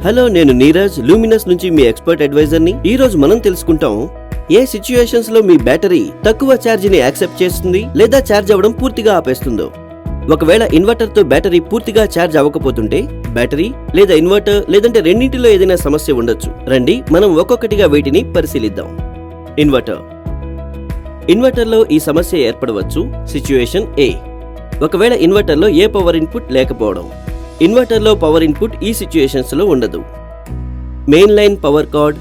Hello, నేను Neeraj luminous నుంచి మీ expert advisor ని. ఈ రోజు మనం తెలుసుకుంటాం ఏ సిచ్యుయేషన్స్ లో మీ బ్యాటరీ తక్కువ ఛార్జ్ ని యాక్సెప్ట్ చేస్తుంది లేదా ఛార్జ్ అవ్వడం పూర్తిగా ఆపేస్తుందో. ఒకవేళ ఇన్వర్టర్ తో బ్యాటరీ పూర్తిగా ఛార్జ్ అవ్వకపోతుంటే బ్యాటరీ లేదా ఇన్వర్టర్ లేదంటే రెండింటిలో ఏదైనా సమస్య ఉండొచ్చు. రండి మనం ఒక్కొక్కటిగా వీటిని పరిశీలిద్దాం. ఇన్వర్టర్ లో ఈ సమస్య ఏర్పడవచ్చు. సిచ్యుయేషన్ ఏ, ఒకవేళ ఇన్వర్టర్ లో ఏ పవర్ ఇన్పుట్ లేకపోవడం. ఇన్వర్టర్ లో పవర్ ఇన్పుట్ ఈ సిచ్యుయేషన్స్ లో ఉండదు. మెయిన్ లైన్ పవర్ కార్డ్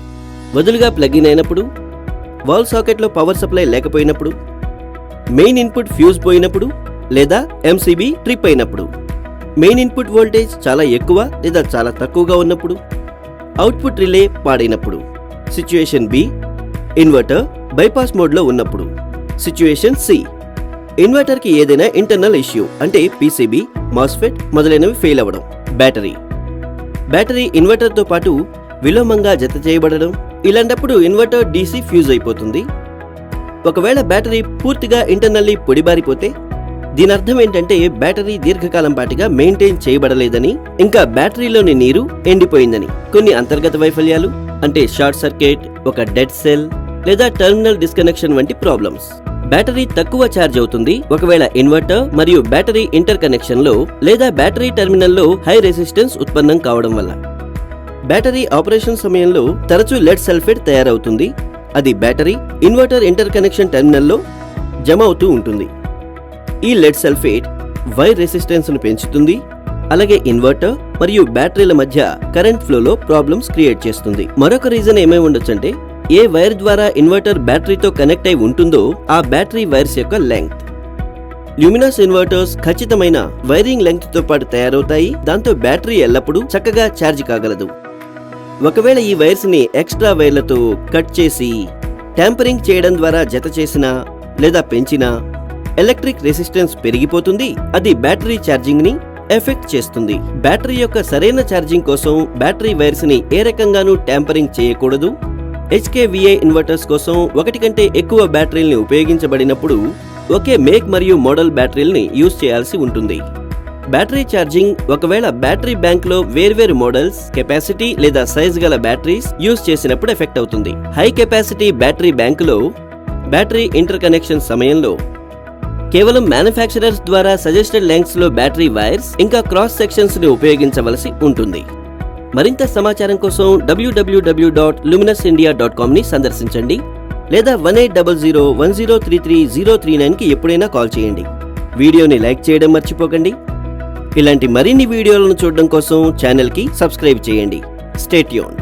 వదులుగా ప్లగ్ ఇన్ అయినప్పుడు, వాల్ సాకెట్ లో పవర్ సప్లై లేకపోయినప్పుడు, మెయిన్ ఇన్పుట్ ఫ్యూజ్ పోయినప్పుడు లేదా ఎంసీబీ ట్రిప్ అయినప్పుడు, మెయిన్ ఇన్పుట్ వోల్టేజ్ చాలా ఎక్కువ లేదా చాలా తక్కువగా ఉన్నప్పుడు, అవుట్పుట్ రిలే పాడైనప్పుడు. Situation B, inverter bypass mode లో ఉన్నప్పుడు. సిచ్యుయేషన్ సి, ఇన్వర్టర్ కి ఏదైనా ఇంటర్నల్ ఇష్యూ అంటే పీసీబీ, మాస్ఫెట్ మొదలైనవి ఫెయిల్ అవ్వడం. బ్యాటరీ ఇన్వర్టర్ తో పాటు విలోమంగా జత చేయబడడం. ఇలాంటప్పుడు ఇన్వర్టర్ డీసీ ఫ్యూజ్ అయిపోతుంది. ఒకవేళ బ్యాటరీ పూర్తిగా ఇంటర్నల్లీ పొడిబారిపోతే దీని అర్థం ఏంటంటే బ్యాటరీ దీర్ఘకాలం పాటుగా మెయింటైన్ చేయబడలేదని, ఇంకా బ్యాటరీలోని నీరు ఎండిపోయిందని. కొన్ని అంతర్గత వైఫల్యాలు అంటే షార్ట్ సర్క్యూట్, ఒక డెడ్ సెల్ లేదా టెర్మినల్ డిస్కనెక్షన్ వంటి ప్రాబ్లమ్స్. బ్యాటరీ తక్కువ ఛార్జ్ అవుతుంది ఒకవేళ ఇన్వర్టర్ మరియు బ్యాటరీ ఇంటర్ కనెక్షన్ లో లేదా బ్యాటరీ టెర్మినల్లో హై రెసిస్టెన్స్ ఉత్పన్నం కావడం వల్ల. బ్యాటరీ ఆపరేషన్ సమయంలో తరచూ లెడ్ సల్ఫేట్ తయారవుతుంది. అది బ్యాటరీ ఇన్వర్టర్ ఇంటర్ కనెక్షన్ టెర్మినల్లో జమ అవుతూ ఉంటుంది. ఈ లెడ్ సల్ఫేట్ వైర్ రెసిస్టెన్స్ ను పెంచుతుంది. అలాగే ఇన్వర్టర్ మరియు బ్యాటరీల మధ్య కరెంట్ ఫ్లోలో ప్రాబ్లమ్స్ క్రియేట్ చేస్తుంది. మరొక రీజన్ ఏమై ఉండొచ్చంటే ఏ వైర్ ద్వారా ఇన్వర్టర్ బ్యాటరీతో కనెక్ట్ అయి ఉంటుందో ఆ బ్యాటరీ వైర్స్ యొక్క లెంగ్త్. ల్యూమినస్ ఇన్వర్టర్స్ ఖచ్చితమైన వైరింగ్ లెంగ్త్ తో పాటు తయారవుతాయి. దాంతో బ్యాటరీ ఎల్లప్పుడూ చక్కగా ఛార్జ్ కాగలదు. ఒకవేళ ఈ వైర్స్ ని ఎక్స్ట్రా వైర్లతో కట్ చేసి ట్యాంపరింగ్ చేయడం ద్వారా జత చేసినా లేదా పెంచినా ఎలక్ట్రిక్ రెసిస్టెన్స్ పెరిగిపోతుంది. అది బ్యాటరీ ఛార్జింగ్ ని ఎఫెక్ట్ చేస్తుంది. బ్యాటరీ యొక్క సరైన ఛార్జింగ్ కోసం బ్యాటరీ వైర్స్ ని ఏ రకంగానూ ట్యాంపరింగ్ చేయకూడదు. HKVA ఇన్వర్టర్స్ కోసం ఒకటి కంటే ఎక్కువ బ్యాటరీల్ని ఉపయోగించబడినప్పుడు ఒకే మేక్ మరియు మోడల్ బ్యాటరీల్ని యూజ్ చేయాల్సి ఉంటుంది. బ్యాటరీ ఛార్జింగ్ ఒకవేళ బ్యాటరీ బ్యాంక్ లో వేర్వేరు మోడల్స్, కెపాసిటీ లేదా సైజ్ గల బ్యాటరీస్ యూజ్ చేసినప్పుడు ఎఫెక్ట్ అవుతుంది. హై కెపాసిటీ బ్యాటరీ బ్యాంకులో బ్యాటరీ ఇంటర్ కనెక్షన్ సమయంలో కేవలం మ్యానుఫ్యాక్చరర్స్ ద్వారా సజెస్టెడ్ లెంగ్త్స్ లో బ్యాటరీ వైర్స్ ఇంకా క్రాస్ సెక్షన్స్ ని ఉపయోగించవలసి ఉంటుంది. మరింత సమాచారం కోసం www.luminosindia.com ని సందర్శించండి లేదా 1800103339 కి ఎప్పుడైనా కాల్ చేయండి. వీడియోని లైక్ చేయడం మర్చిపోకండి. ఇలాంటి మరిన్ని వీడియోలను చూడడం కోసం ఛానల్ కి సబ్స్క్రైబ్ చేయండి. Stay tuned.